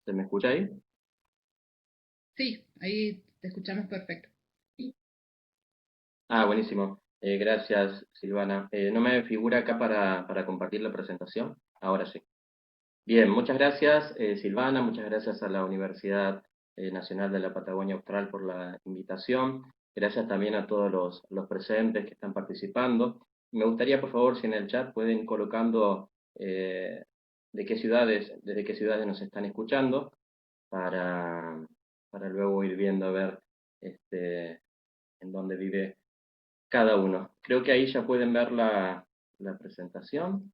¿Se me escucha ahí? Sí, ahí te escuchamos perfecto. Ah, buenísimo. Gracias, Silvana. ¿No me figura acá para compartir la presentación? Ahora sí. Bien, muchas gracias, Silvana. Muchas gracias a la Universidad Nacional de la Patagonia Austral por la invitación. Gracias también a todos los presentes que están participando. Me gustaría, por favor, si en el chat pueden ir colocando desde qué ciudades nos están escuchando para, para luego ir viendo a ver este, en dónde vive cada uno. Creo que ahí ya pueden ver la presentación.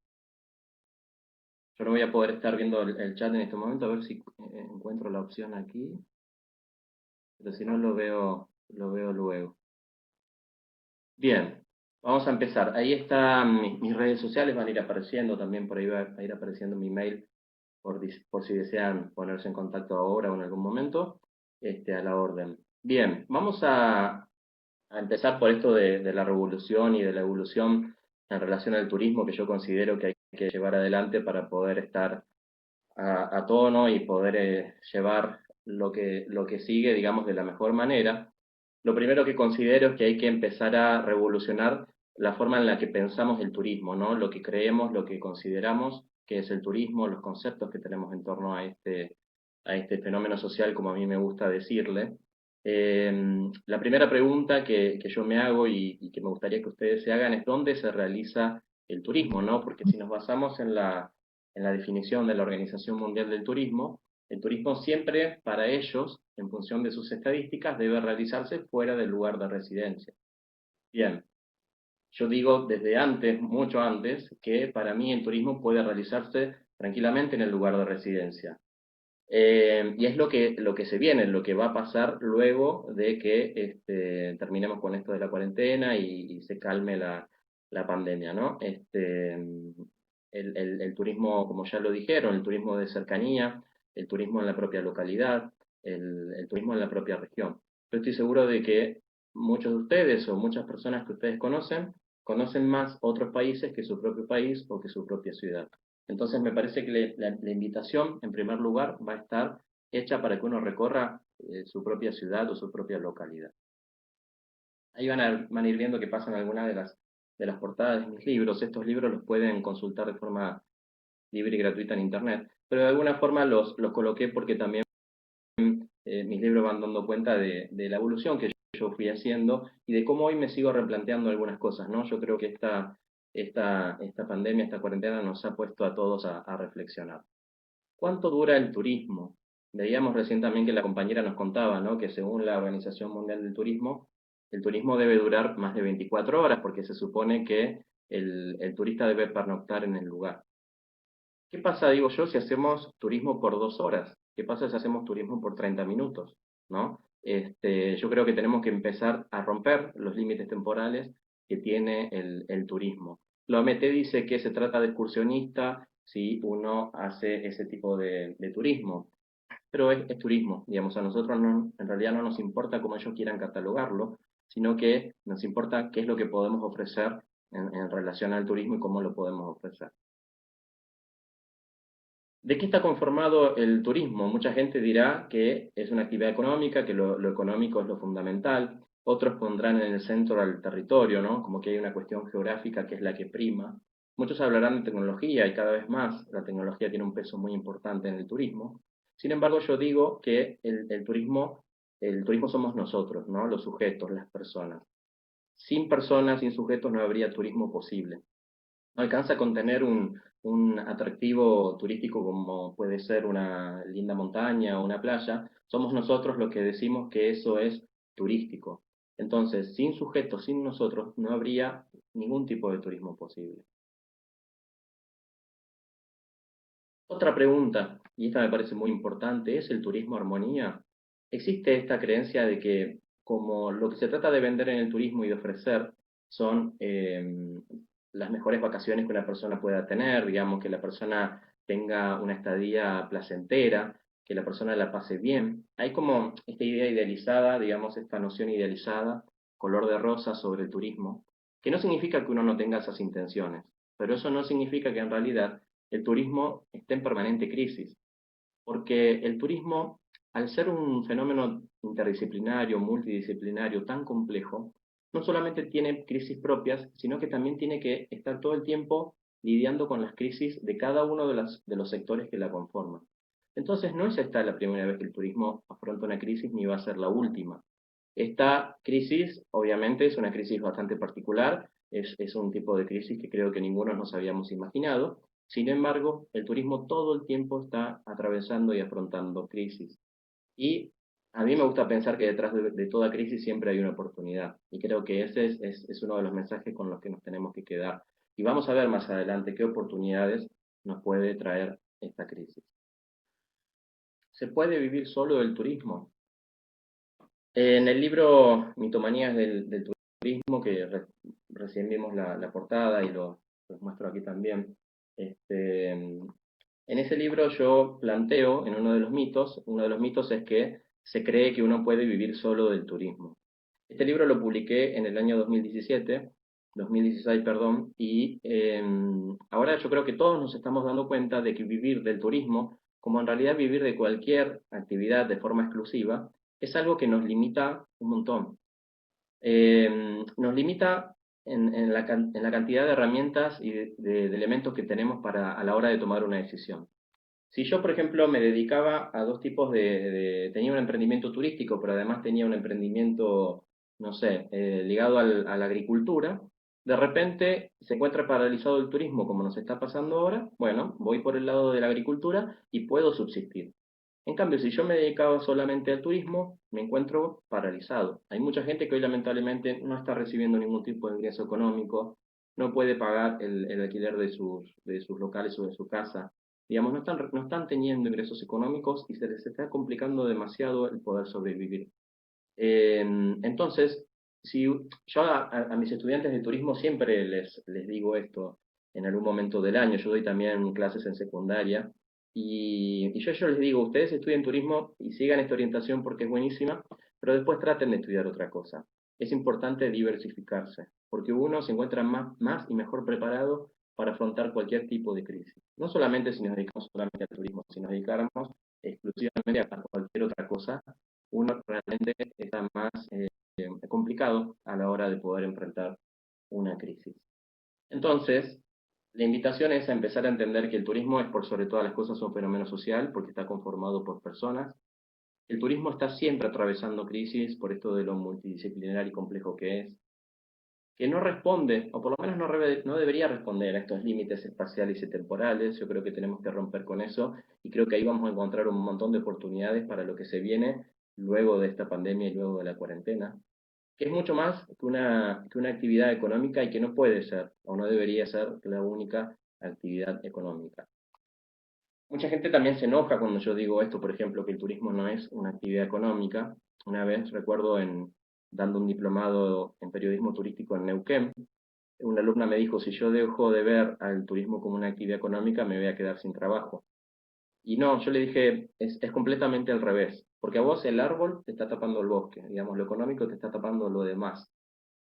Yo no voy a poder estar viendo el chat en este momento, a ver si encuentro la opción aquí, pero si no lo veo luego. Bien, vamos a empezar. Ahí están mis redes sociales, van a ir apareciendo también, por ahí va a ir apareciendo mi mail por si desean ponerse en contacto ahora o en algún momento, a la orden. Bien, vamos a empezar por esto de la revolución y de la evolución en relación al turismo que yo considero que hay que llevar adelante para poder estar a tono y poder llevar lo que sigue, digamos, de la mejor manera. Lo primero que considero es que hay que empezar a revolucionar la forma en la que pensamos el turismo, ¿no? Lo que creemos, lo que consideramos que es el turismo, los conceptos que tenemos en torno a este fenómeno social, como a mí me gusta decirle. La primera pregunta que yo me hago y que me gustaría que ustedes se hagan es dónde se realiza el turismo, ¿no? Porque si nos basamos en la definición de la Organización Mundial del Turismo, el turismo siempre para ellos, en función de sus estadísticas, debe realizarse fuera del lugar de residencia. Bien, yo digo desde antes, mucho antes, que para mí el turismo puede realizarse tranquilamente en el lugar de residencia. Y es lo que se viene, lo que va a pasar luego de que terminemos con esto de la cuarentena y se calme la pandemia, ¿no? El turismo, como ya lo dijeron, el turismo de cercanía, el turismo en la propia localidad, el turismo en la propia región. Yo estoy seguro de que muchos de ustedes o muchas personas que ustedes conocen más otros países que su propio país o que su propia ciudad. Entonces me parece que la invitación, en primer lugar, va a estar hecha para que uno recorra su propia ciudad o su propia localidad. Ahí van a ir viendo que pasan algunas de las portadas de mis libros. Estos libros los pueden consultar de forma libre y gratuita en Internet, pero de alguna forma los coloqué porque también mis libros van dando cuenta de la evolución que yo fui haciendo y de cómo hoy me sigo replanteando algunas cosas, ¿no? Yo creo que esta pandemia, esta cuarentena nos ha puesto a todos a reflexionar. ¿Cuánto dura el turismo? Veíamos recién también que la compañera nos contaba, ¿no? Que según la Organización Mundial del Turismo, el turismo debe durar más de 24 horas porque se supone que el turista debe pernoctar en el lugar. ¿Qué pasa, digo yo, si hacemos turismo por 2 horas? ¿Qué pasa si hacemos turismo por 30 minutos? ¿No? Yo creo que tenemos que empezar a romper los límites temporales que tiene el turismo. La OMT dice que se trata de excursionista si uno hace ese tipo de turismo, pero es turismo, digamos, a nosotros no, en realidad no nos importa cómo ellos quieran catalogarlo, sino que nos importa qué es lo que podemos ofrecer en relación al turismo y cómo lo podemos ofrecer. ¿De qué está conformado el turismo? Mucha gente dirá que es una actividad económica, que lo económico es lo fundamental. Otros pondrán en el centro al territorio, ¿no? Como que hay una cuestión geográfica que es la que prima. Muchos hablarán de tecnología y cada vez más la tecnología tiene un peso muy importante en el turismo. Sin embargo, yo digo que el turismo somos nosotros, ¿no? Los sujetos, las personas, sin sujetos no habría turismo posible. No alcanza con tener un atractivo turístico como puede ser una linda montaña o una playa, somos nosotros los que decimos que eso es turístico. Entonces, sin sujetos, sin nosotros, no habría ningún tipo de turismo posible. Otra pregunta, y esta me parece muy importante, ¿es el turismo armonía? Existe esta creencia de que como lo que se trata de vender en el turismo y de ofrecer son las mejores vacaciones que una persona pueda tener, digamos, que la persona tenga una estadía placentera, que la persona la pase bien. Hay como esta idea idealizada, digamos, esta noción idealizada, color de rosa sobre el turismo, que no significa que uno no tenga esas intenciones, pero eso no significa que en realidad el turismo está en permanente crisis. porque el turismo, al ser un fenómeno interdisciplinario, multidisciplinario, tan complejo, no solamente tiene crisis propias, sino que también tiene que estar todo el tiempo lidiando con las crisis de cada uno de los sectores que la conforman. Entonces, no es esta la primera vez que el turismo afronta una crisis, ni va a ser la última. Esta crisis, obviamente, es una crisis bastante particular, es un tipo de crisis que creo que ninguno nos habíamos imaginado. Sin embargo, el turismo todo el tiempo está atravesando y afrontando crisis. Y a mí me gusta pensar que detrás de toda crisis siempre hay una oportunidad. Y creo que ese es uno de los mensajes con los que nos tenemos que quedar. Y vamos a ver más adelante qué oportunidades nos puede traer esta crisis. ¿Se puede vivir solo del turismo? En el libro Mitomanías del turismo, que recién vimos la portada y lo muestro aquí también, en ese libro yo planteo en uno de los mitos es que se cree que uno puede vivir solo del turismo. Este libro lo publiqué en el año 2016, perdón, y ahora yo creo que todos nos estamos dando cuenta de que vivir del turismo, como en realidad vivir de cualquier actividad de forma exclusiva, es algo que nos limita un montón. Nos limita en la cantidad de herramientas y de elementos que tenemos a la hora de tomar una decisión. Si yo, por ejemplo, me dedicaba a dos tipos tenía un emprendimiento turístico, pero además tenía un emprendimiento, no sé, ligado a la agricultura, de repente se encuentra paralizado el turismo, como nos está pasando ahora, bueno, voy por el lado de la agricultura y puedo subsistir. En cambio, si yo me dedicaba solamente al turismo, me encuentro paralizado. Hay mucha gente que hoy lamentablemente no está recibiendo ningún tipo de ingreso económico, no puede pagar el alquiler de sus locales o de su casa. Digamos, no están teniendo ingresos económicos y se les está complicando demasiado el poder sobrevivir. Entonces, si yo a mis estudiantes de turismo siempre les digo esto en algún momento del año, yo doy también clases en secundaria, y yo les digo, ustedes estudien turismo y sigan esta orientación porque es buenísima, pero después traten de estudiar otra cosa. Es importante diversificarse, porque uno se encuentra más y mejor preparado para afrontar cualquier tipo de crisis. No solamente si nos dedicamos solamente al turismo, si nos dedicáramos exclusivamente a cualquier otra cosa, uno realmente está más complicado a la hora de poder enfrentar una crisis. Entonces, la invitación es a empezar a entender que el turismo es por sobre todas las cosas un fenómeno social porque está conformado por personas. El turismo está siempre atravesando crisis por esto de lo multidisciplinar y complejo que no responde, o por lo menos no debería responder a estos límites espaciales y temporales. Yo creo que tenemos que romper con eso y creo que ahí vamos a encontrar un montón de oportunidades para lo que se viene luego de esta pandemia y luego de la cuarentena, que es mucho más que una actividad económica y que no puede ser o no debería ser la única actividad económica. Mucha gente también se enoja cuando yo digo esto, por ejemplo, que el turismo no es una actividad económica. Una vez recuerdo dando un diplomado en periodismo turístico en Neuquén, una alumna me dijo, si yo dejo de ver al turismo como una actividad económica, me voy a quedar sin trabajo. Y no, yo le dije, es completamente al revés, porque a vos el árbol te está tapando el bosque, digamos, lo económico te está tapando lo demás.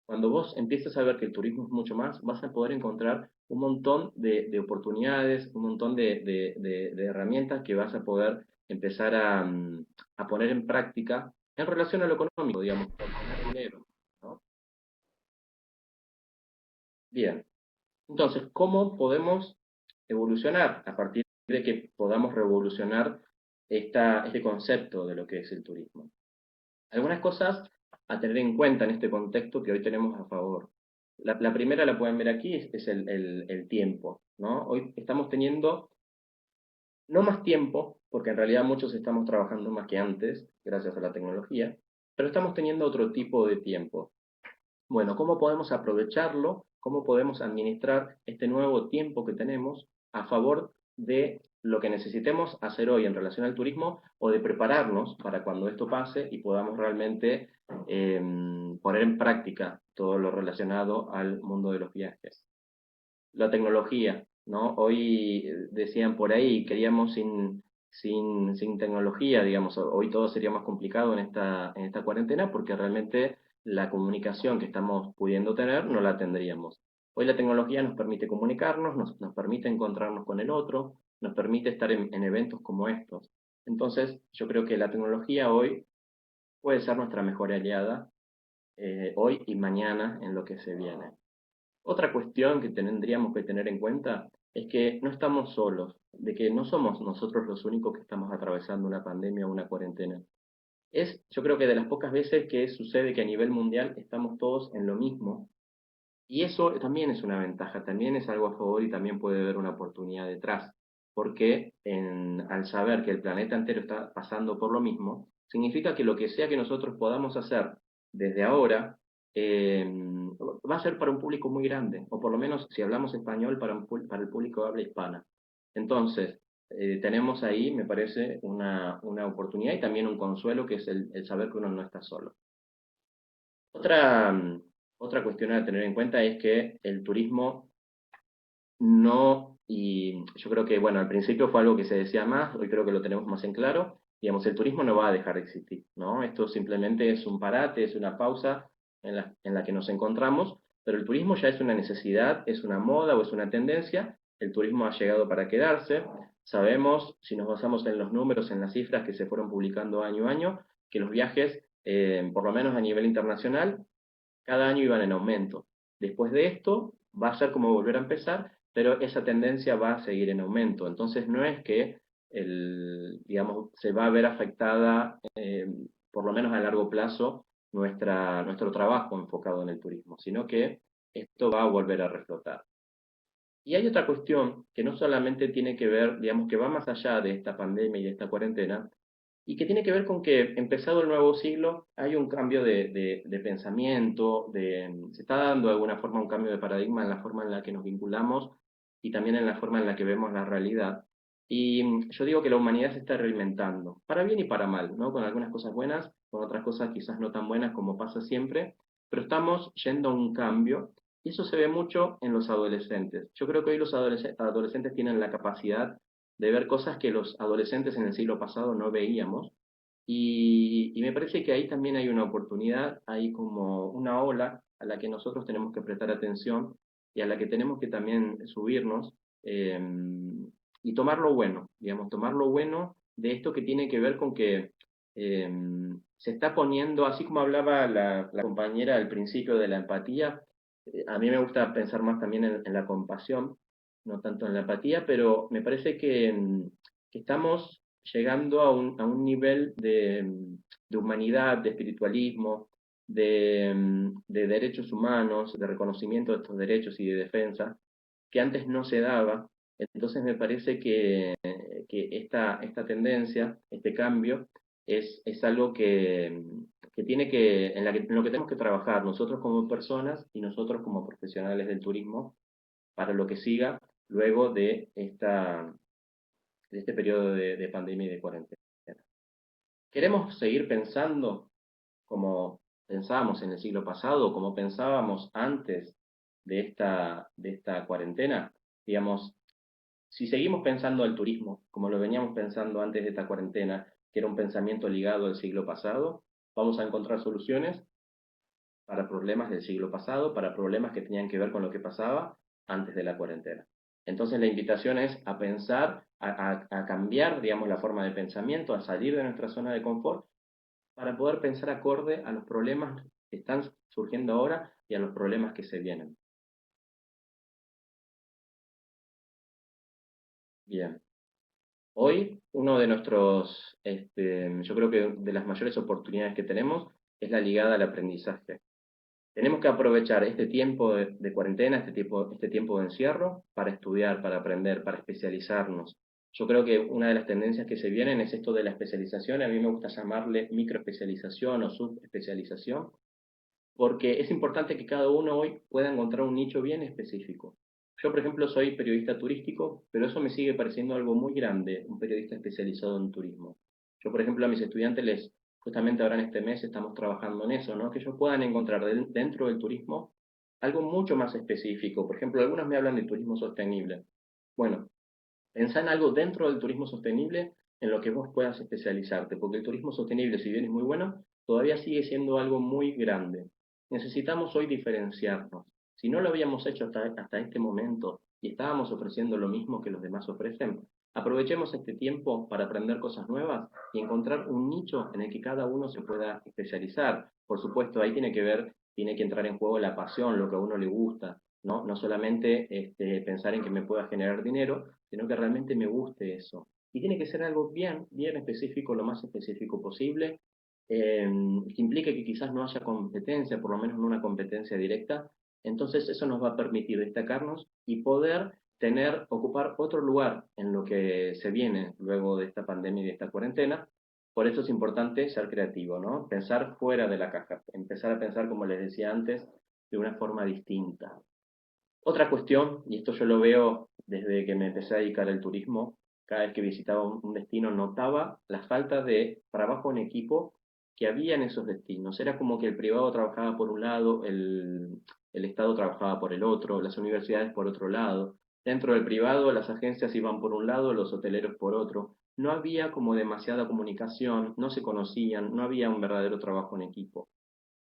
Cuando vos empiezas a ver que el turismo es mucho más, vas a poder encontrar un montón de oportunidades, un montón de herramientas que vas a poder empezar a poner en práctica en relación a lo económico, digamos, por ganar dinero, ¿no? Bien, entonces, ¿cómo podemos evolucionar a partir de que podamos revolucionar este concepto de lo que es el turismo? Algunas cosas a tener en cuenta en este contexto que hoy tenemos a favor. La primera la pueden ver aquí, es el tiempo, ¿no? Hoy estamos teniendo no más tiempo, porque en realidad muchos estamos trabajando más que antes, gracias a la tecnología, pero estamos teniendo otro tipo de tiempo. Bueno, ¿cómo podemos aprovecharlo? ¿Cómo podemos administrar este nuevo tiempo que tenemos a favor de lo que necesitemos hacer hoy en relación al turismo o de prepararnos para cuando esto pase y podamos realmente poner en práctica todo lo relacionado al mundo de los viajes? La tecnología, ¿no? Hoy decían por ahí, queríamos sin tecnología, digamos, hoy todo sería más complicado en esta cuarentena porque realmente la comunicación que estamos pudiendo tener no la tendríamos. Hoy la tecnología nos permite comunicarnos, nos permite encontrarnos con el otro, nos permite estar en eventos como estos. Entonces, yo creo que la tecnología hoy puede ser nuestra mejor aliada, hoy y mañana en lo que se viene. Otra cuestión que tendríamos que tener en cuenta es que no estamos solos, de que no somos nosotros los únicos que estamos atravesando una pandemia o una cuarentena. Yo creo que de las pocas veces que sucede que a nivel mundial estamos todos en lo mismo, y eso también es una ventaja, también es algo a favor y también puede haber una oportunidad detrás, porque al saber que el planeta entero está pasando por lo mismo, significa que lo que sea que nosotros podamos hacer desde ahora eh, va a ser para un público muy grande, o por lo menos si hablamos español para el público de habla hispana. Entonces, tenemos ahí, me parece, una oportunidad y también un consuelo que es el saber que uno no está solo. Otra, otra cuestión a tener en cuenta es que el turismo no, y yo creo que, bueno, al principio fue algo que se decía más, hoy creo que lo tenemos más en claro, digamos, el turismo no va a dejar de existir, ¿no? Esto simplemente es un parate, es una pausa en la que nos encontramos, pero el turismo ya es una necesidad, es una moda o es una tendencia, el turismo ha llegado para quedarse, sabemos, si nos basamos en los números, en las cifras que se fueron publicando año a año, que los viajes, por lo menos a nivel internacional, cada año iban en aumento. Después de esto, va a ser como volver a empezar, pero esa tendencia va a seguir en aumento. Entonces, no es que digamos, se va a ver afectada, por lo menos a largo plazo, nuestro trabajo enfocado en el turismo, sino que esto va a volver a reflotar. Y hay otra cuestión que no solamente tiene que ver, digamos, que va más allá de esta pandemia y de esta cuarentena, y que tiene que ver con que empezado el nuevo siglo hay un cambio de pensamiento, se está dando de alguna forma un cambio de paradigma en la forma en la que nos vinculamos y también en la forma en la que vemos la realidad. Y yo digo que la humanidad se está reinventando, para bien y para mal, ¿no? Con algunas cosas buenas, con otras cosas quizás no tan buenas como pasa siempre, pero estamos yendo a un cambio y eso se ve mucho en los adolescentes. Yo creo que hoy los adolescentes tienen la capacidad de ver cosas que los adolescentes en el siglo pasado no veíamos. Y me parece que ahí también hay una oportunidad, hay como una ola a la que nosotros tenemos que prestar atención y a la que tenemos que también subirnos eh, y tomar lo bueno, digamos, tomar lo bueno de esto que tiene que ver con que eh, se está poniendo, así como hablaba la compañera al principio de la empatía, a mí me gusta pensar más también en la compasión, no tanto en la empatía, pero me parece que estamos llegando a un nivel de humanidad, de espiritualismo, de derechos humanos, de reconocimiento de estos derechos y de defensa, que antes no se daba. Entonces me parece que esta tendencia, este cambio, es algo que tiene en lo que tenemos que trabajar nosotros como personas y nosotros como profesionales del turismo para lo que siga luego de este periodo de pandemia y de cuarentena. ¿Queremos seguir pensando como pensábamos en el siglo pasado, como pensábamos antes de esta cuarentena? Digamos, si seguimos pensando el turismo como lo veníamos pensando antes de esta cuarentena, que era un pensamiento ligado al siglo pasado, vamos a encontrar soluciones para problemas del siglo pasado, para problemas que tenían que ver con lo que pasaba antes de la cuarentena. Entonces la invitación es a pensar, a cambiar, digamos, la forma de pensamiento, a salir de nuestra zona de confort para poder pensar acorde a los problemas que están surgiendo ahora y a los problemas que se vienen. Bien. Hoy, uno de yo creo que de las mayores oportunidades que tenemos es la ligada al aprendizaje. Tenemos que aprovechar este tiempo de cuarentena, este tiempo de encierro, para estudiar, para aprender, para especializarnos. Yo creo que una de las tendencias que se vienen es esto de la especialización. A mí me gusta llamarle microespecialización o subespecialización, porque es importante que cada uno hoy pueda encontrar un nicho bien específico. Yo, por ejemplo, soy periodista turístico, pero eso me sigue pareciendo algo muy grande, un periodista especializado en turismo. Yo, por ejemplo, a mis estudiantes justamente ahora en este mes estamos trabajando en eso, ¿no? Que ellos puedan encontrar dentro del turismo algo mucho más específico. Por ejemplo, algunos me hablan de turismo sostenible. Bueno, pensá en algo dentro del turismo sostenible en lo que vos puedas especializarte, porque el turismo sostenible, si bien es muy bueno, todavía sigue siendo algo muy grande. Necesitamos hoy diferenciarnos. Si no lo habíamos hecho hasta este momento y estábamos ofreciendo lo mismo que los demás ofrecen, Aprovechemos este tiempo para aprender cosas nuevas y encontrar un nicho en el que cada uno se pueda especializar. Por supuesto, ahí tiene que entrar en juego la pasión, lo que a uno le gusta, ¿no? No solamente pensar en que me pueda generar dinero, sino que realmente me guste eso. Y tiene que ser algo bien, bien específico, lo más específico posible, que implique que quizás no haya competencia, por lo menos no una competencia directa. Entonces eso nos va a permitir destacarnos y poder ocupar otro lugar en lo que se viene luego de esta pandemia y de esta cuarentena. Por eso es importante ser creativo, ¿no? Pensar fuera de la caja, empezar a pensar, como les decía antes, de una forma distinta. Otra cuestión, y esto yo lo veo desde que me empecé a dedicar al turismo, cada vez que visitaba un destino notaba la falta de trabajo en equipo que había en esos destinos. Era como que el privado trabajaba por un lado, el Estado trabajaba por el otro, las universidades por otro lado. Dentro del privado, las agencias iban por un lado, los hoteleros por otro. No había como demasiada comunicación, no se conocían, no había un verdadero trabajo en equipo.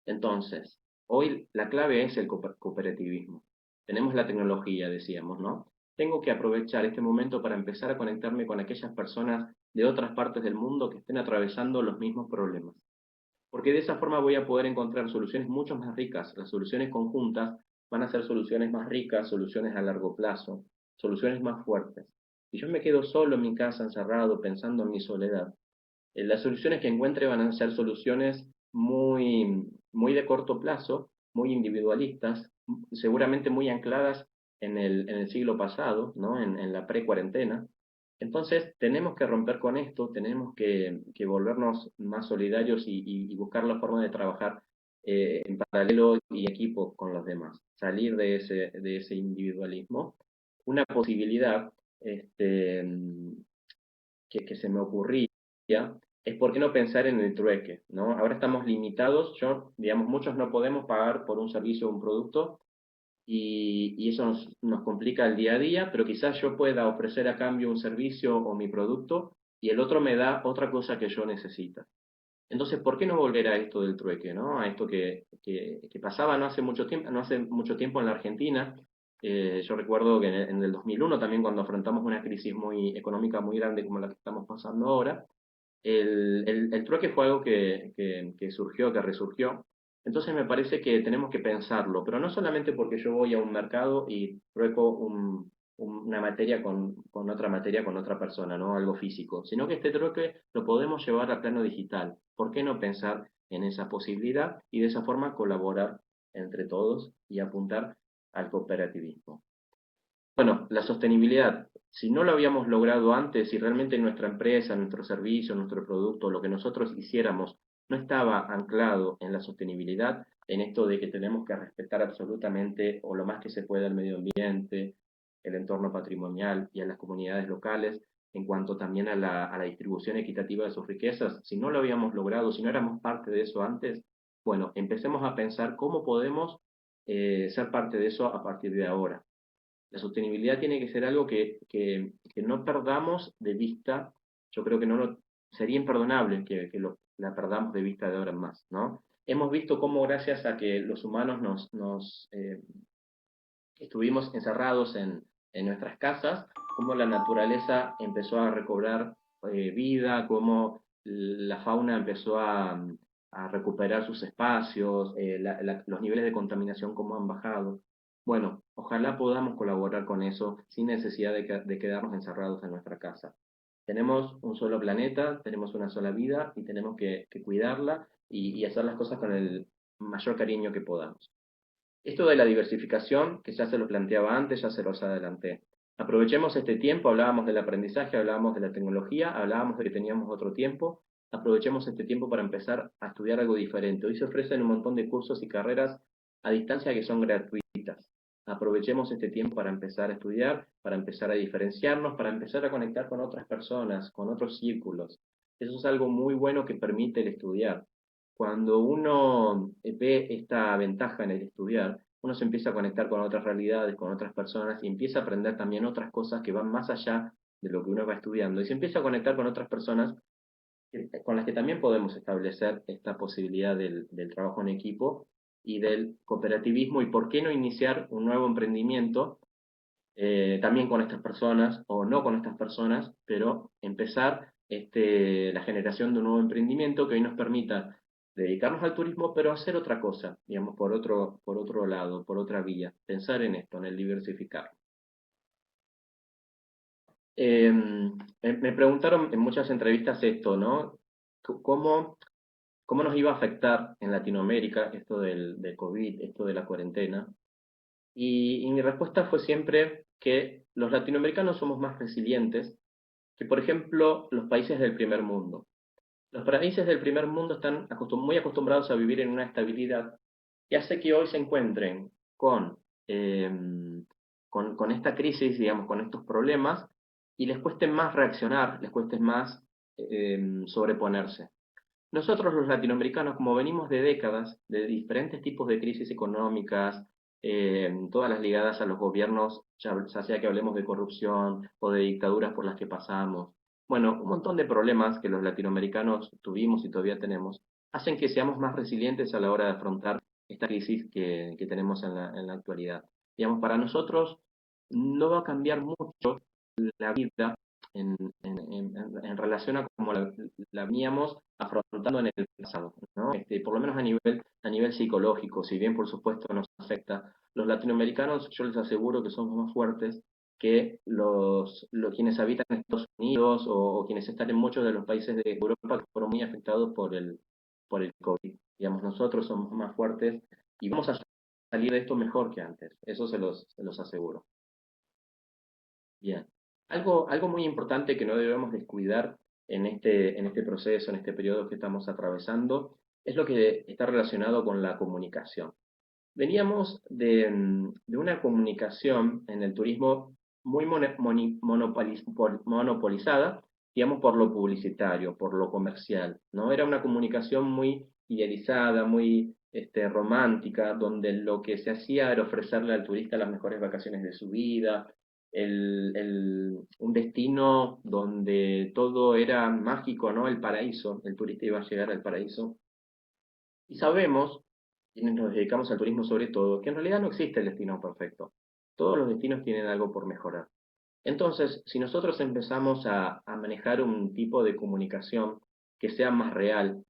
Entonces, hoy la clave es el cooperativismo. Tenemos la tecnología, decíamos, ¿no? Tengo que aprovechar este momento para empezar a conectarme con aquellas personas de otras partes del mundo que estén atravesando los mismos problemas. Porque de esa forma voy a poder encontrar soluciones mucho más ricas. Las soluciones conjuntas van a ser soluciones más ricas, soluciones a largo plazo, soluciones más fuertes. Si yo me quedo solo en mi casa, encerrado, pensando en mi soledad, las soluciones que encuentre van a ser soluciones muy de corto plazo, muy individualistas, seguramente muy ancladas en el siglo pasado, ¿no? En la pre-cuarentena. Entonces, tenemos que romper con esto, tenemos que volvernos más solidarios y buscar la forma de trabajar en paralelo y equipo con los demás, salir de ese individualismo. Una posibilidad este, que se me ocurría es por qué no pensar en el trueque, ¿no? Ahora estamos limitados, digamos, muchos no podemos pagar por un servicio o un producto y eso nos complica el día a día, pero quizás yo pueda ofrecer a cambio un servicio o mi producto y el otro me da otra cosa que yo necesito. Entonces, ¿por qué no volver a esto del trueque, ¿no? A esto que pasaba no hace mucho tiempo en la Argentina. Yo recuerdo que en el 2001 también, cuando afrontamos una crisis económica muy grande como la que estamos pasando ahora, el trueque fue algo que surgió, que resurgió. Entonces me parece que tenemos que pensarlo, pero no solamente porque yo voy a un mercado y trueco una materia con otra materia, con otra persona, ¿no? Algo físico, sino que este trueque lo podemos llevar a plano digital. ¿Por qué no pensar en esa posibilidad y de esa forma colaborar entre todos y apuntar al cooperativismo? Bueno, la sostenibilidad, si no lo habíamos logrado antes, si realmente nuestra empresa, nuestro servicio, nuestro producto, lo que nosotros hiciéramos no estaba anclado en la sostenibilidad, en esto de que tenemos que respetar absolutamente o lo más que se pueda el medio ambiente, el entorno patrimonial y a las comunidades locales, en cuanto también a la distribución equitativa de sus riquezas, si no lo habíamos logrado, si no éramos parte de eso antes, bueno, empecemos a pensar cómo podemos ser parte de eso a partir de ahora. La sostenibilidad tiene que ser algo que no perdamos de vista. Yo creo que sería imperdonable que la perdamos de vista de ahora en más, ¿no? Hemos visto cómo gracias a que los humanos estuvimos encerrados en nuestras casas, cómo la naturaleza empezó a recobrar vida, cómo la fauna empezó a recuperar sus espacios, los niveles de contaminación cómo han bajado. Bueno, ojalá podamos colaborar con eso sin necesidad de quedarnos encerrados en nuestra casa. Tenemos un solo planeta, tenemos una sola vida y tenemos que cuidarla y hacer las cosas con el mayor cariño que podamos. Esto de la diversificación, que ya se lo planteaba antes, ya se los adelanté. Aprovechemos este tiempo, hablábamos del aprendizaje, hablábamos de la tecnología, hablábamos de que teníamos otro tiempo. Aprovechemos este tiempo para empezar a estudiar algo diferente. Hoy se ofrecen un montón de cursos y carreras a distancia que son gratuitas. Aprovechemos este tiempo para empezar a estudiar, para empezar a diferenciarnos, para empezar a conectar con otras personas, con otros círculos. Eso es algo muy bueno que permite el estudiar. Cuando uno ve esta ventaja en el estudiar, uno se empieza a conectar con otras realidades, con otras personas y empieza a aprender también otras cosas que van más allá de lo que uno va estudiando. Y se empieza a conectar con otras personas con las que también podemos establecer esta posibilidad del trabajo en equipo y del cooperativismo y por qué no iniciar un nuevo emprendimiento también con estas personas o no con estas personas, pero empezar la generación de un nuevo emprendimiento que hoy nos permita dedicarnos al turismo, pero hacer otra cosa, digamos, por otro lado, por otra vía, pensar en esto, en el diversificar. Me preguntaron en muchas entrevistas esto, ¿no? ¿Cómo, cómo nos iba a afectar en Latinoamérica esto del COVID, esto de la cuarentena? Y mi respuesta fue siempre que los latinoamericanos somos más resilientes que, por ejemplo, los países del primer mundo. Los países del primer mundo están muy acostumbrados a vivir en una estabilidad que hace que hoy se encuentren eh, con esta crisis, digamos, con estos problemas, y les cueste más reaccionar, les cueste más sobreponerse. Nosotros los latinoamericanos, como venimos de décadas de diferentes tipos de crisis económicas, todas las ligadas a los gobiernos, ya sea que hablemos de corrupción o de dictaduras por las que pasamos, bueno, un montón de problemas que los latinoamericanos tuvimos y todavía tenemos, hacen que seamos más resilientes a la hora de afrontar esta crisis que tenemos en la actualidad. Digamos, para nosotros no va a cambiar mucho la vida en relación a cómo la veníamos afrontando en el pasado, ¿no? Por lo menos a nivel psicológico, si bien por supuesto nos afecta, los latinoamericanos yo les aseguro que somos más fuertes que quienes habitan en Estados Unidos o quienes están en muchos de los países de Europa que fueron muy afectados por el COVID. Digamos, nosotros somos más fuertes y vamos a salir de esto mejor que antes, eso se los aseguro. Bien. Algo muy importante que no debemos descuidar en este proceso, en este periodo que estamos atravesando, es lo que está relacionado con la comunicación. Veníamos de una comunicación en el turismo muy monopolizada, digamos, por lo publicitario, por lo comercial, ¿no? Era una comunicación muy idealizada, muy romántica, donde lo que se hacía era ofrecerle al turista las mejores vacaciones de su vida, un destino donde todo era mágico, ¿no? El paraíso, el turista iba a llegar al paraíso. Y sabemos, quienes nos dedicamos al turismo sobre todo, que en realidad no existe el destino perfecto. Todos los destinos tienen algo por mejorar. Entonces, si nosotros empezamos a manejar un tipo de comunicación que sea más real,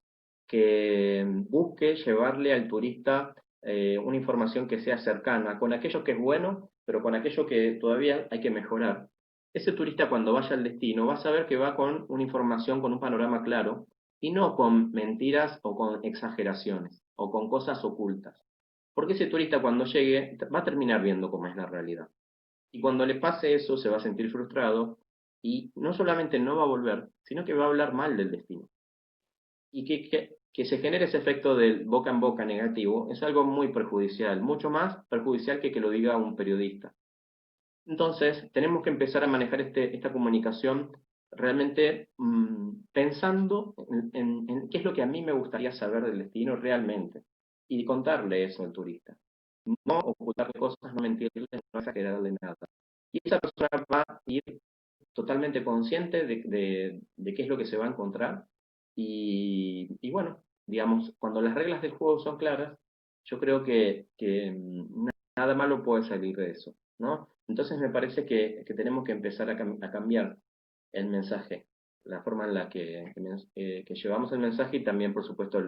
que busque llevarle al turista una información que sea cercana, con aquello que es bueno, pero con aquello que todavía hay que mejorar. Ese turista cuando vaya al destino va a saber que va con una información, con un panorama claro, y no con mentiras o con exageraciones o con cosas ocultas. Porque ese turista cuando llegue va a terminar viendo cómo es la realidad. Y cuando le pase eso se va a sentir frustrado y no solamente no va a volver, sino que va a hablar mal del destino. Y que se genere ese efecto del boca en boca negativo es algo muy perjudicial, mucho más perjudicial que lo diga un periodista. Entonces, tenemos que empezar a manejar esta comunicación realmente pensando en qué es lo que a mí me gustaría saber del destino realmente y contarle eso al turista. No ocultarle cosas, no mentirle, no exagerarle nada. Y esa persona va a ir totalmente consciente de qué es lo que se va a encontrar. Y bueno, digamos, cuando las reglas del juego son claras, yo creo que nada malo puede salir de eso, ¿no? Entonces me parece que tenemos que empezar a cambiar el mensaje, la forma en la que llevamos el mensaje y también, por supuesto,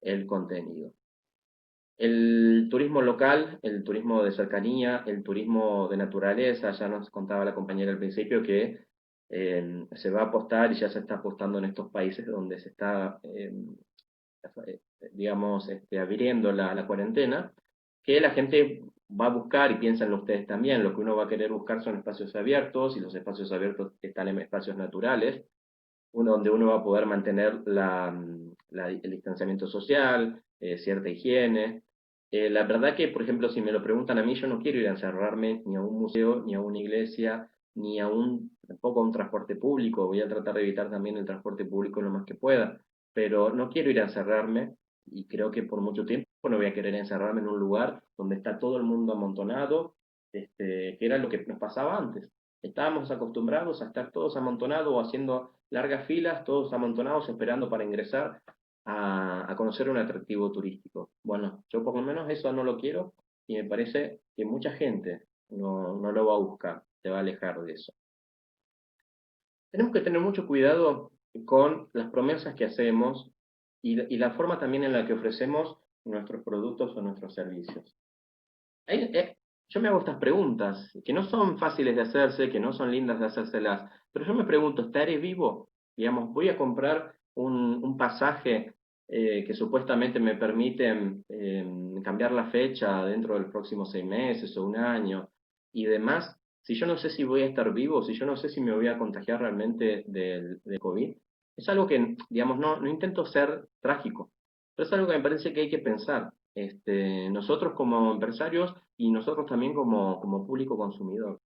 el contenido. El turismo local, el turismo de cercanía, el turismo de naturaleza, ya nos contaba la compañera al principio que se va a apostar y ya se está apostando en estos países donde se está, digamos, abriendo la cuarentena, que la gente va a buscar, y piensan ustedes también, lo que uno va a querer buscar son espacios abiertos, y los espacios abiertos están en espacios naturales, donde uno va a poder mantener el distanciamiento social, cierta higiene. La verdad que, por ejemplo, si me lo preguntan a mí, yo no quiero ir a encerrarme ni a un museo, ni a una iglesia, ni a tampoco a un transporte público. Voy a tratar de evitar también el transporte público lo más que pueda, pero no quiero ir a encerrarme y creo que por mucho tiempo no voy a querer encerrarme en un lugar donde está todo el mundo amontonado, que era lo que nos pasaba antes. Estábamos acostumbrados a estar todos amontonados o haciendo largas filas, todos amontonados esperando para ingresar a conocer un atractivo turístico. Bueno, yo por lo menos eso no lo quiero y me parece que mucha gente no lo va a buscar, se va a alejar de eso. Tenemos que tener mucho cuidado con las promesas que hacemos y la forma también en la que ofrecemos nuestros productos o nuestros servicios. Ahí, yo me hago estas preguntas, que no son fáciles de hacerse, que no son lindas de hacérselas, pero yo me pregunto, ¿estaré vivo? Digamos, voy a comprar un pasaje que supuestamente me permite cambiar la fecha dentro de los próximos 6 meses o un año y demás. Si yo no sé si voy a estar vivo, si yo no sé si me voy a contagiar realmente de COVID, es algo que, digamos, no intento ser trágico, pero es algo que me parece que hay que pensar. Nosotros como empresarios y nosotros también como público consumidor.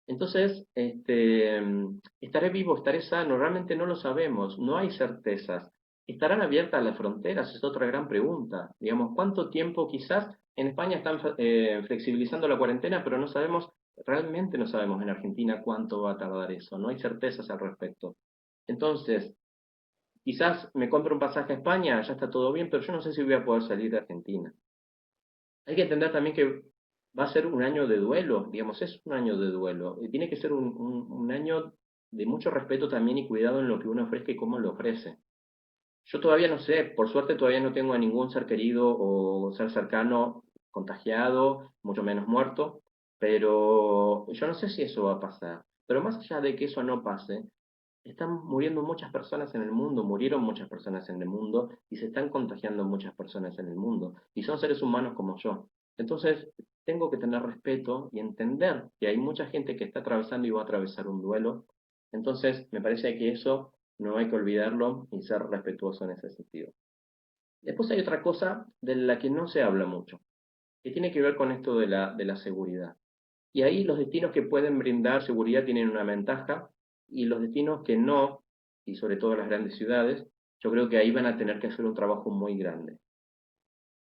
Entonces, ¿estaré vivo, estaré sano? Realmente no lo sabemos, no hay certezas. ¿Estarán abiertas las fronteras? Es otra gran pregunta. Digamos, ¿cuánto tiempo quizás en España están flexibilizando la cuarentena, pero no sabemos, realmente no sabemos en Argentina cuánto va a tardar eso, no hay certezas al respecto. Entonces, quizás me compro un pasaje a España, ya está todo bien, pero yo no sé si voy a poder salir de Argentina. Hay que entender también que va a ser un año de duelo, digamos, es un año de duelo. Y tiene que ser un año de mucho respeto también y cuidado en lo que uno ofrezca y cómo lo ofrece. Yo todavía no sé, por suerte todavía no tengo a ningún ser querido o ser cercano contagiado, mucho menos muerto, pero yo no sé si eso va a pasar. Pero más allá de que eso no pase, están muriendo muchas personas en el mundo, murieron muchas personas en el mundo y se están contagiando muchas personas en el mundo. Y son seres humanos como yo. Entonces, tengo que tener respeto y entender que hay mucha gente que está atravesando y va a atravesar un duelo. Entonces, me parece que eso no hay que olvidarlo y ser respetuoso en ese sentido. Después hay otra cosa de la que no se habla mucho, que tiene que ver con esto de la seguridad. Y ahí los destinos que pueden brindar seguridad tienen una ventaja y los destinos que no, y sobre todo las grandes ciudades, yo creo que ahí van a tener que hacer un trabajo muy grande.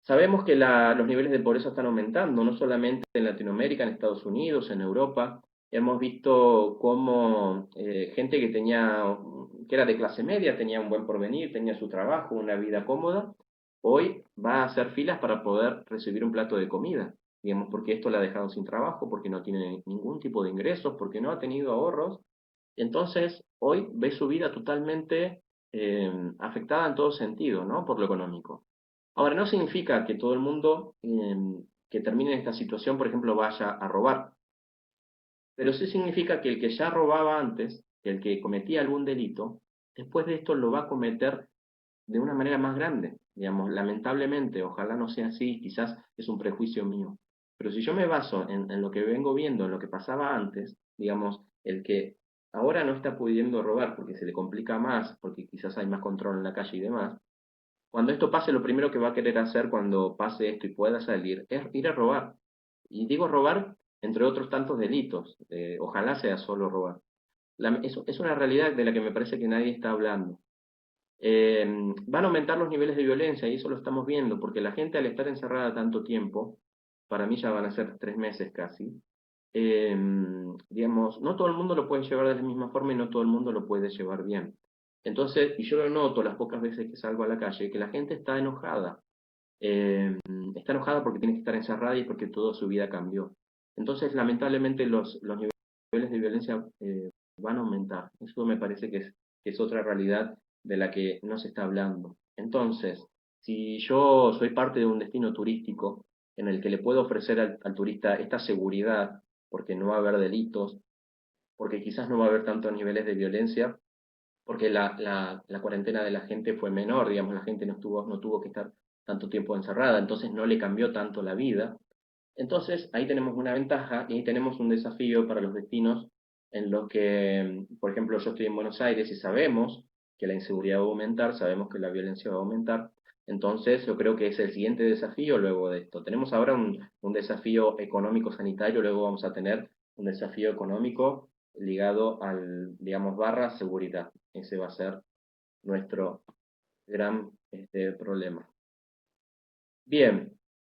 Sabemos que los niveles de pobreza están aumentando, no solamente en Latinoamérica, en Estados Unidos, en Europa. Hemos visto cómo gente que era de clase media, tenía un buen porvenir, tenía su trabajo, una vida cómoda, hoy va a hacer filas para poder recibir un plato de comida, digamos, porque esto la ha dejado sin trabajo, porque no tiene ningún tipo de ingresos, porque no ha tenido ahorros. Entonces, hoy ve su vida totalmente afectada en todo sentido, ¿no? Por lo económico. Ahora, no significa que todo el mundo que termine en esta situación, por ejemplo, vaya a robar, pero sí significa que el que ya robaba antes, el que cometía algún delito, después de esto lo va a cometer de una manera más grande. Digamos, lamentablemente, ojalá no sea así, quizás es un prejuicio mío. Pero si yo me baso en lo que vengo viendo, en lo que pasaba antes, digamos, el que ahora no está pudiendo robar porque se le complica más, porque quizás hay más control en la calle y demás, cuando esto pase, lo primero que va a querer hacer cuando pase esto y pueda salir es ir a robar. Y digo robar entre otros tantos delitos. Ojalá sea solo robar. Es una realidad de la que me parece que nadie está hablando. Van a aumentar los niveles de violencia y eso lo estamos viendo, porque la gente al estar encerrada tanto tiempo, para mí ya van a ser 3 meses casi, eh, digamos, no todo el mundo lo puede llevar de la misma forma y no todo el mundo lo puede llevar bien. Entonces, y yo lo noto las pocas veces que salgo a la calle, que la gente eh, está enojada porque tiene que estar encerrada y porque toda su vida cambió. Entonces, lamentablemente, los niveles de violencia van a aumentar. Eso me parece que es otra realidad de la que no se está hablando. Entonces, si yo soy parte de un destino turístico en el que le puedo ofrecer al turista esta seguridad, porque no va a haber delitos, porque quizás no va a haber tantos niveles de violencia, porque la cuarentena de la gente fue menor, digamos, la gente no tuvo que estar tanto tiempo encerrada, entonces no le cambió tanto la vida. Entonces ahí tenemos una ventaja y ahí tenemos un desafío para los destinos en los que, por ejemplo, yo estoy en Buenos Aires y sabemos que la inseguridad va a aumentar, sabemos que la violencia va a aumentar. Entonces yo creo que es el siguiente desafío luego de esto. Tenemos ahora un desafío económico sanitario, luego vamos a tener un desafío económico ligado al, digamos, barra seguridad. Ese va a ser nuestro gran problema. Bien,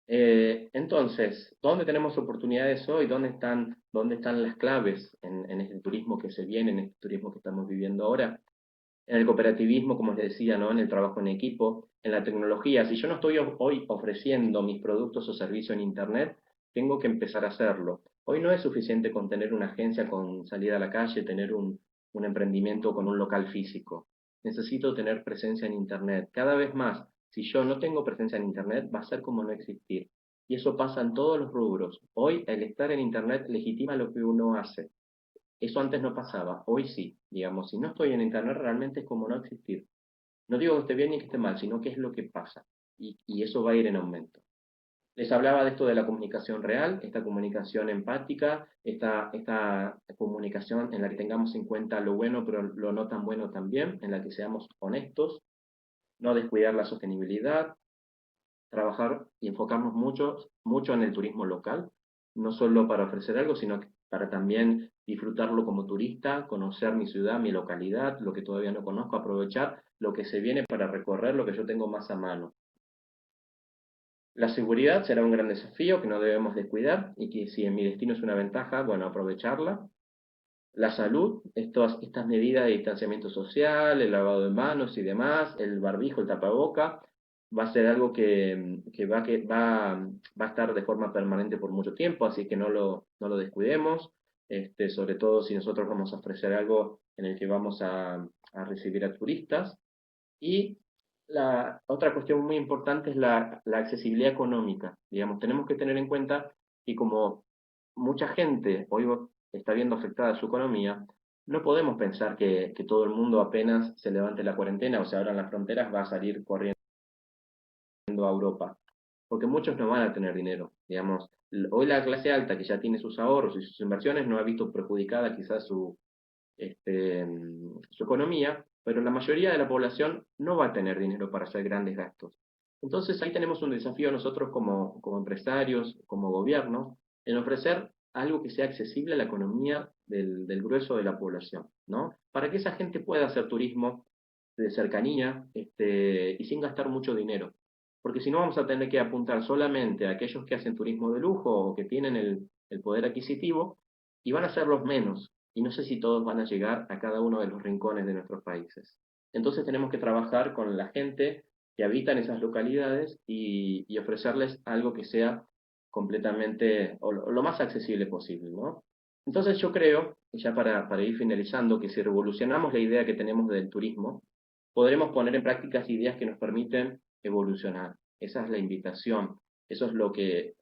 entonces, ¿dónde tenemos oportunidades hoy? Dónde están las claves en este turismo que se viene, en este turismo que estamos viviendo ahora? En el cooperativismo, como les decía, ¿no? En el trabajo en equipo, en la tecnología. Si yo no estoy hoy ofreciendo mis productos o servicios en Internet, tengo que empezar a hacerlo. Hoy no es suficiente con tener una agencia, con salir a la calle, tener un emprendimiento con un local físico. Necesito tener presencia en Internet. Cada vez más, si yo no tengo presencia en Internet, va a ser como no existir. Y eso pasa en todos los rubros. Hoy el estar en Internet legitima lo que uno hace. Eso antes no pasaba, hoy sí. Digamos, si no estoy en Internet realmente es como no existir. No digo que esté bien ni que esté mal, sino que es lo que pasa. Y eso va a ir en aumento. Les hablaba de esto de la comunicación real, esta comunicación empática, esta comunicación en la que tengamos en cuenta lo bueno, pero lo no tan bueno también, en la que seamos honestos, no descuidar la sostenibilidad, trabajar y enfocarnos mucho en el turismo local, no solo para ofrecer algo, sino para también disfrutarlo como turista, conocer mi ciudad, mi localidad, lo que todavía no conozco, aprovechar lo que se viene para recorrer lo que yo tengo más a mano. La seguridad será un gran desafío que no debemos descuidar y que si en mi destino es una ventaja, bueno, aprovecharla. La salud, estas medidas de distanciamiento social, el lavado de manos y demás, el barbijo, el tapaboca, va a ser algo que va a estar de forma permanente por mucho tiempo, así que no lo descuidemos, sobre todo si nosotros vamos a ofrecer algo en el que vamos a recibir a turistas. Y la otra cuestión muy importante es la accesibilidad económica. Digamos, tenemos que tener en cuenta que como mucha gente hoy está viendo afectada su economía, no podemos pensar que todo el mundo apenas se levante la cuarentena o se abran las fronteras va a salir corriendo a Europa, porque muchos no van a tener dinero. Digamos, hoy la clase alta que ya tiene sus ahorros y sus inversiones no ha visto perjudicada quizás su economía, pero la mayoría de la población no va a tener dinero para hacer grandes gastos. Entonces ahí tenemos un desafío nosotros como empresarios, como gobierno, en ofrecer algo que sea accesible a la economía del grueso de la población, ¿no? Para que esa gente pueda hacer turismo de cercanía y sin gastar mucho dinero. Porque si no vamos a tener que apuntar solamente a aquellos que hacen turismo de lujo o que tienen el poder adquisitivo y van a ser los menos. Y no sé si todos van a llegar a cada uno de los rincones de nuestros países. Entonces tenemos que trabajar con la gente que habita en esas localidades y ofrecerles algo que sea completamente o lo más accesible posible, ¿no? Entonces yo creo, ya para ir finalizando, que si revolucionamos la idea que tenemos del turismo, podremos poner en práctica ideas que nos permiten evolucionar. Esa es la invitación, eso es lo que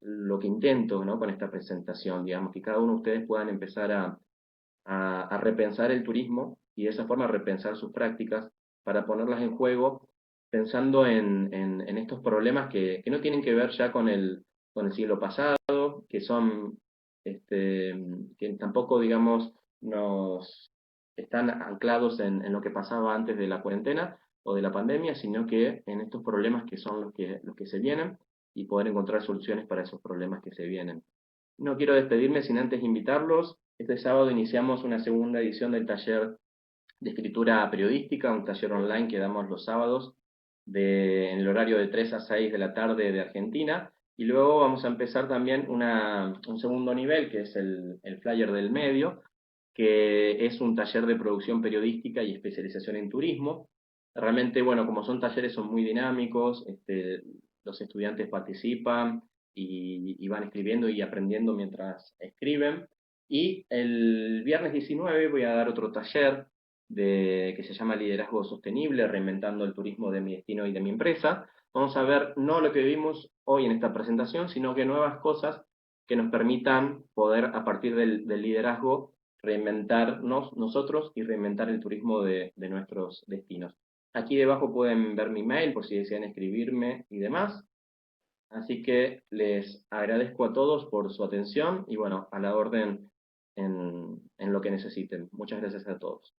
intento, ¿no? Con esta presentación, digamos, que cada uno de ustedes puedan empezar a repensar el turismo y de esa forma repensar sus prácticas para ponerlas en juego pensando en estos problemas que no tienen que ver ya con el siglo pasado, que son, que tampoco, digamos, nos están anclados en lo que pasaba antes de la cuarentena o de la pandemia, sino que en estos problemas que son los que se vienen y poder encontrar soluciones para esos problemas que se vienen. No quiero despedirme sin antes invitarlos. Este sábado iniciamos una segunda edición del taller de escritura periodística, un taller online que damos los sábados en el horario de 3 a 6 de la tarde de Argentina. Y luego vamos a empezar también un segundo nivel, que es el flyer del medio, que es un taller de producción periodística y especialización en turismo. Realmente, bueno, como son talleres, son muy dinámicos, los estudiantes participan y van escribiendo y aprendiendo mientras escriben. Y el viernes 19 voy a dar otro taller que se llama Liderazgo Sostenible, reinventando el turismo de mi destino y de mi empresa. Vamos a ver no lo que vimos hoy en esta presentación, sino que nuevas cosas que nos permitan poder, a partir del liderazgo, reinventarnos nosotros y reinventar el turismo de nuestros destinos. Aquí debajo pueden ver mi mail por si desean escribirme y demás. Así que les agradezco a todos por su atención y bueno, a la orden en lo que necesiten. Muchas gracias a todos.